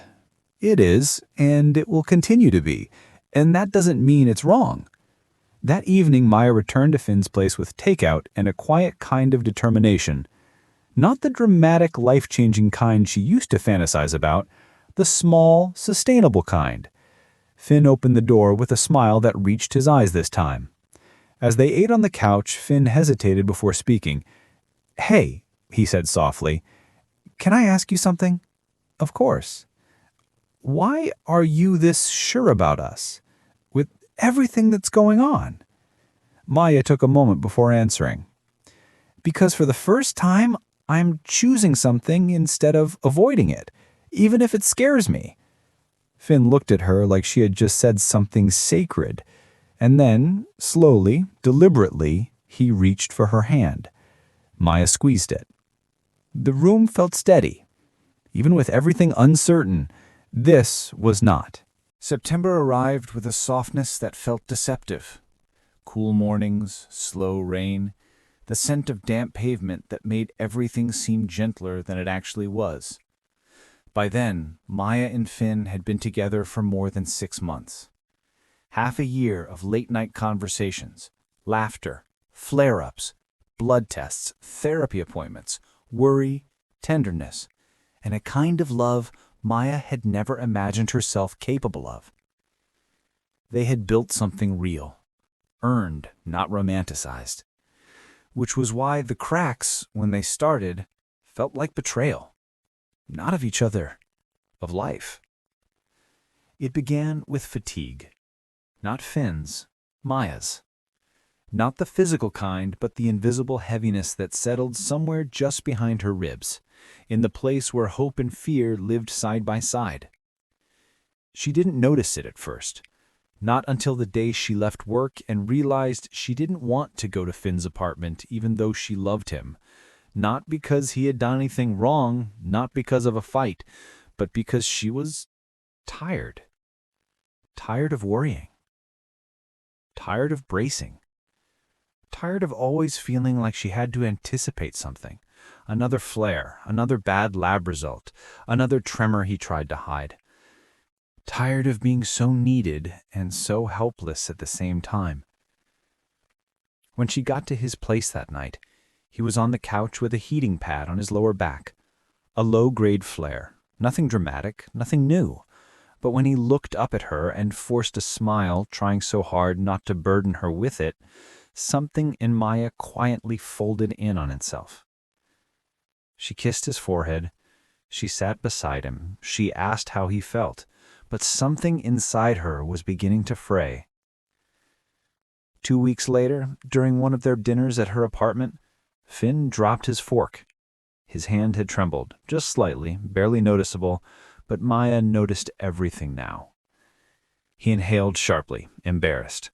"It is, and it will continue to be. And that doesn't mean it's wrong." That evening, Maya returned to Finn's place with takeout and a quiet kind of determination. Not the dramatic, life-changing kind she used to fantasize about, the small, sustainable kind. Finn opened the door with a smile that reached his eyes this time. As they ate on the couch, Finn hesitated before speaking. "Hey," he said softly, "can I ask you something?" "Of course." "Why are you this sure about us, with everything that's going on?" Maya took a moment before answering. "Because for the first time, I'm choosing something instead of avoiding it, even if it scares me." Finn looked at her like she had just said something sacred, and then, slowly, deliberately, he reached for her hand. Maya squeezed it. The room felt steady. Even with everything uncertain, this was not. September arrived with a softness that felt deceptive. Cool mornings, slow rain, the scent of damp pavement that made everything seem gentler than it actually was. By then, Maya and Finn had been together for more than 6 months. Half a year of late-night conversations, laughter, flare-ups, blood tests, therapy appointments, worry, tenderness, and a kind of love Maya had never imagined herself capable of. They had built something real, earned, not romanticized, which was why the cracks, when they started, felt like betrayal. Not of each other, of life. It began with fatigue. Not Finn's, Maya's. Not the physical kind, but the invisible heaviness that settled somewhere just behind her ribs, in the place where hope and fear lived side by side. She didn't notice it at first, not until the day she left work and realized she didn't want to go to Finn's apartment even though she loved him, Not because he had done anything wrong, not because of a fight, but because she was tired. Tired of worrying. Tired of bracing. Tired of always feeling like she had to anticipate something. Another flare, another bad lab result, another tremor he tried to hide. Tired of being so needed and so helpless at the same time. When she got to his place that night, he was on the couch with a heating pad on his lower back. A low-grade flare. Nothing dramatic, nothing new. But when he looked up at her and forced a smile, trying so hard not to burden her with it, something in Maya quietly folded in on itself. She kissed his forehead. She sat beside him. She asked how he felt, but something inside her was beginning to fray. 2 weeks later, during one of their dinners at her apartment, Finn dropped his fork. His hand had trembled, just slightly, barely noticeable, but Maya noticed everything now. He inhaled sharply, embarrassed.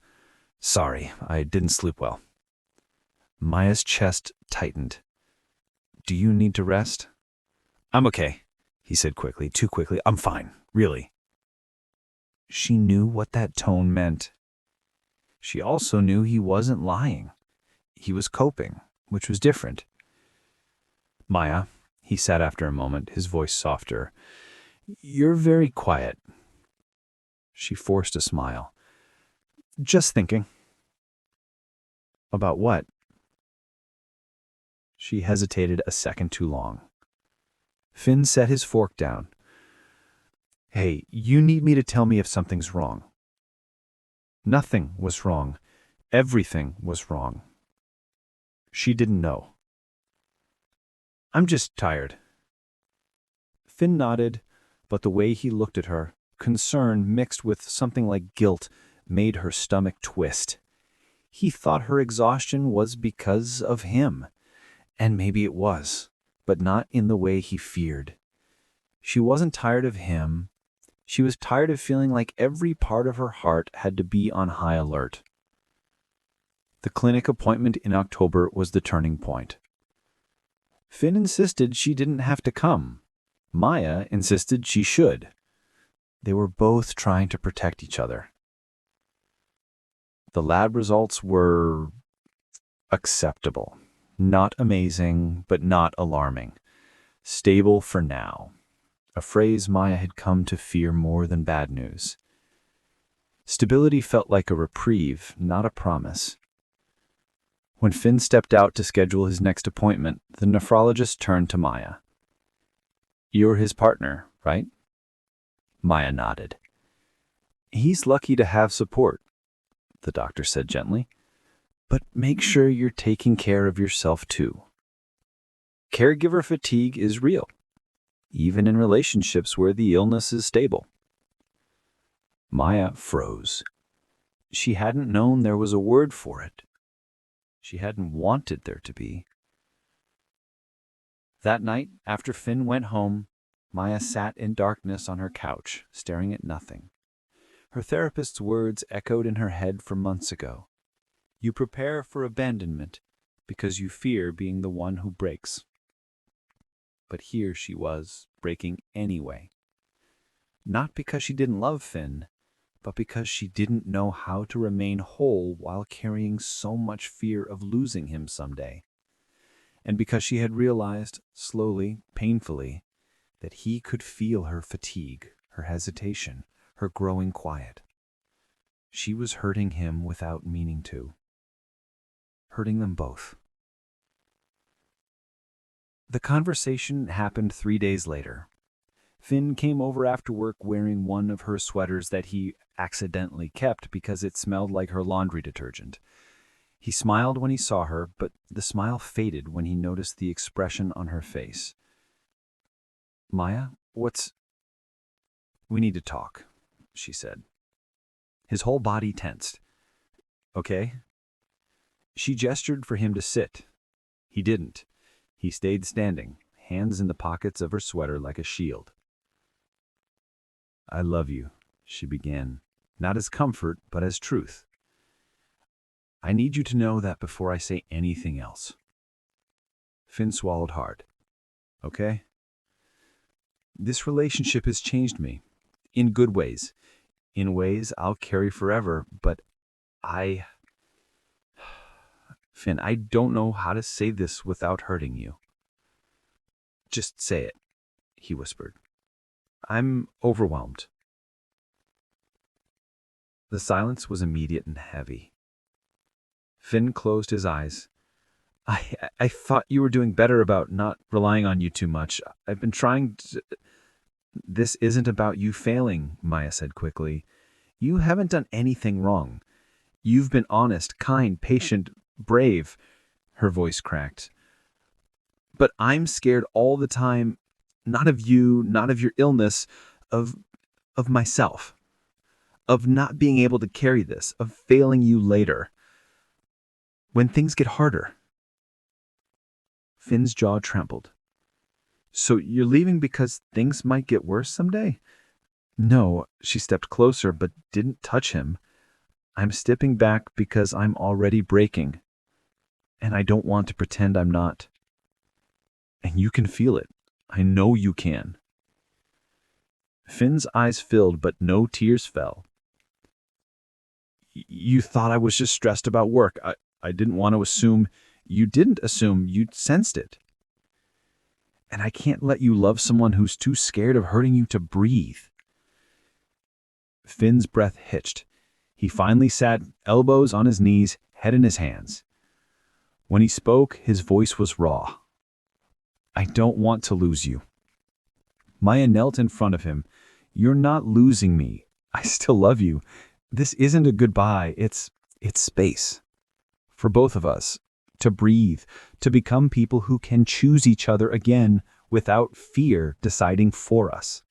"Sorry, I didn't sleep well." Maya's chest tightened. "Do you need to rest?" "I'm okay," he said quickly, too quickly. "I'm fine, really." She knew what that tone meant. She also knew he wasn't lying. He was coping, which was different. "Maya," he said after a moment, his voice softer, "you're very quiet." She forced a smile. "Just thinking." "About what?" She hesitated a second too long. Finn set his fork down. "Hey, you need me to tell me if something's wrong." Nothing was wrong. Everything was wrong. She didn't know. "I'm just tired." Finn nodded, but the way he looked at her, concern mixed with something like guilt, made her stomach twist. He thought her exhaustion was because of him. And maybe it was, but not in the way he feared. She wasn't tired of him. She was tired of feeling like every part of her heart had to be on high alert. The clinic appointment in October was the turning point. Finn insisted she didn't have to come. Maya insisted she should. They were both trying to protect each other. The lab results were acceptable. Not amazing, but not alarming. Stable for now. A phrase Maya had come to fear more than bad news. Stability felt like a reprieve, not a promise. When Finn stepped out to schedule his next appointment, the nephrologist turned to Maya. "You're his partner, right?" Maya nodded. "He's lucky to have support," the doctor said gently. "But make sure you're taking care of yourself too. Caregiver fatigue is real, even in relationships where the illness is stable." Maya froze. She hadn't known there was a word for it. She hadn't wanted there to be. That night, after Finn went home, Maya sat in darkness on her couch, staring at nothing. Her therapist's words echoed in her head from months ago. You prepare for abandonment because you fear being the one who breaks. But here she was, breaking anyway. Not because she didn't love Finn, but because she didn't know how to remain whole while carrying so much fear of losing him someday. And because she had realized, slowly, painfully, that he could feel her fatigue, her hesitation, her growing quiet. She was hurting him without meaning to. Hurting them both. The conversation happened 3 days later. Finn came over after work wearing one of her sweaters that he accidentally kept because it smelled like her laundry detergent. He smiled when he saw her, but the smile faded when he noticed the expression on her face. "Maya, We need to talk," she said. His whole body tensed. "Okay?" She gestured for him to sit. He didn't. He stayed standing, hands in the pockets of her sweater like a shield. "I love you," she began, not as comfort, but as truth. "I need you to know that before I say anything else." Finn swallowed hard. Okay? This relationship has changed me. In good ways. In ways I'll carry forever, but I... Finn, I don't know how to say this without hurting you. Just say it, he whispered. I'm overwhelmed. The silence was immediate and heavy. Finn closed his eyes. I thought you were doing better about not relying on you too much. I've been trying to... This isn't about you failing, Maya said quickly. You haven't done anything wrong. You've been honest, kind, patient, brave. Her voice cracked. But I'm scared all the time, not of you, not of your illness, of myself. Of not being able to carry this, of failing you later. When things get harder. Finn's jaw trembled. So you're leaving because things might get worse someday? No, she stepped closer but didn't touch him. I'm stepping back because I'm already breaking. And I don't want to pretend I'm not. And you can feel it. I know you can. Finn's eyes filled, but no tears fell. You thought I was just stressed about work. I didn't want to assume. You didn't assume. You sensed it. And I can't let you love someone who's too scared of hurting you to breathe. Finn's breath hitched. He finally sat, elbows on his knees, head in his hands. When he spoke, his voice was raw. I don't want to lose you. Maya knelt in front of him. You're not losing me. I still love you. This isn't a goodbye. It's space. For both of us. To breathe. To become people who can choose each other again without fear deciding for us.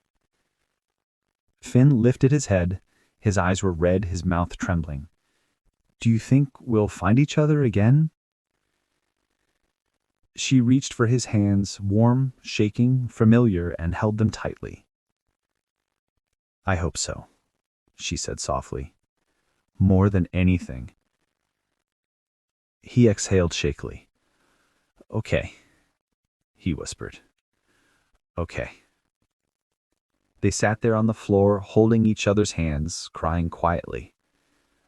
Finn lifted his head. His eyes were red, his mouth trembling. Do you think we'll find each other again? She reached for his hands, warm, shaking, familiar, and held them tightly. I hope so, she said softly. More than anything. He exhaled shakily. Okay, he whispered. Okay. They sat there on the floor, holding each other's hands, crying quietly.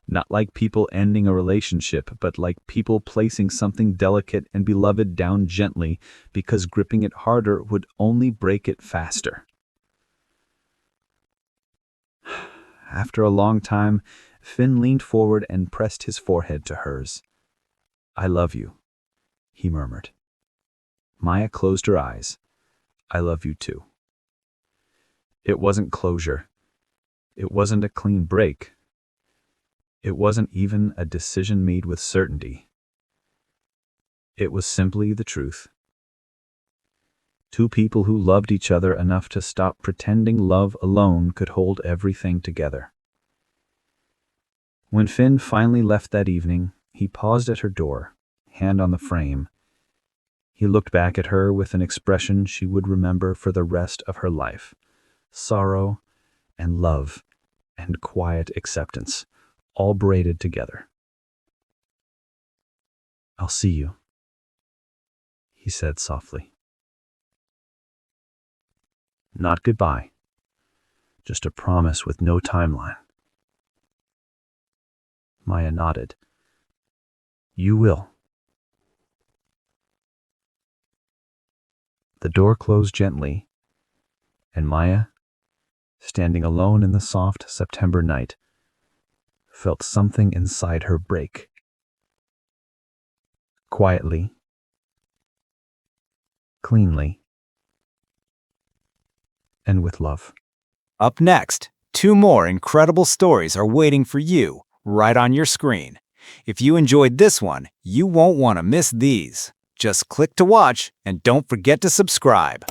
Not like people ending a relationship, but like people placing something delicate and beloved down gently because gripping it harder would only break it faster. After a long time, Finn leaned forward and pressed his forehead to hers. I love you, he murmured. Maya closed her eyes. I love you too. It wasn't closure. It wasn't a clean break. It wasn't even a decision made with certainty. It was simply the truth. Two people who loved each other enough to stop pretending love alone could hold everything together. When Finn finally left that evening, he paused at her door, hand on the frame. He looked back at her with an expression she would remember for the rest of her life. Sorrow and love and quiet acceptance, all braided together. I'll see you, he said softly. Not goodbye, just a promise with no timeline. Maya nodded. You will. The door closed gently, and Maya, standing alone in the soft September night, felt something inside her break. Quietly, cleanly, and with love. Up next, 2 more incredible stories are waiting for you right on your screen. If you enjoyed this one, you won't want to miss these. Just click to watch and don't forget to subscribe.